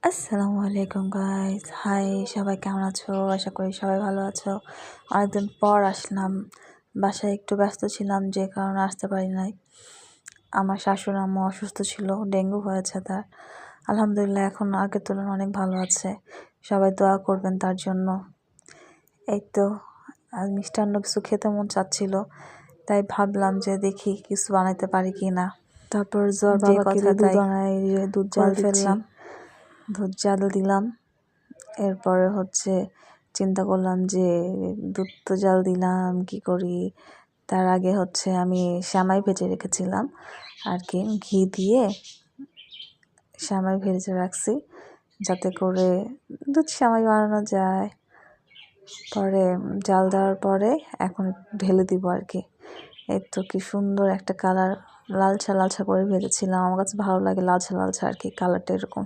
আসসালামু আলাইকুম guys, high সবাই, কেমন আছো? আশা করি সবাই ভালো আছো। অনেকদিন পর আসলাম, বাসায় একটু ব্যস্ত ছিলাম যে কারণে আসতে পারি নাই। আমার শাশুড়ি আম্মু অসুস্থ ছিল, ডেঙ্গু হয়েছে তার। আলহামদুলিল্লাহ এখন আগের তুলনায় অনেক ভালো আছে, সবাই দোয়া করবেন তার জন্য। এই তো আর মিষ্টান্ন কিছু খেতে মন চাচ্ছিল, তাই ভাবলাম যে দেখি কিছু বানাইতে পারি কি না। তারপর জ্বর বাবাকে দুধ জাল ফেললাম, দুধ জাল দিলাম। এরপরে চিন্তা করলাম যে দুধ তো জাল দিলাম, কি করি। তার আগে আমি সেমাই ভেজে রেখেছিলাম আর কি, ঘি দিয়ে সেমাই ভেজে রাখছি যাতে করে দুধ সেমাই বানানো যায়। পরে জাল দেওয়ার পরে এখন ঢেলে দিব আর কি। এই তো কি সুন্দর একটা কালার, লালচা লালচা করে ভেজেছিলাম। আমার কাছে ভালো লাগে লালচা লালচা আর কি, কালারটা এরকম।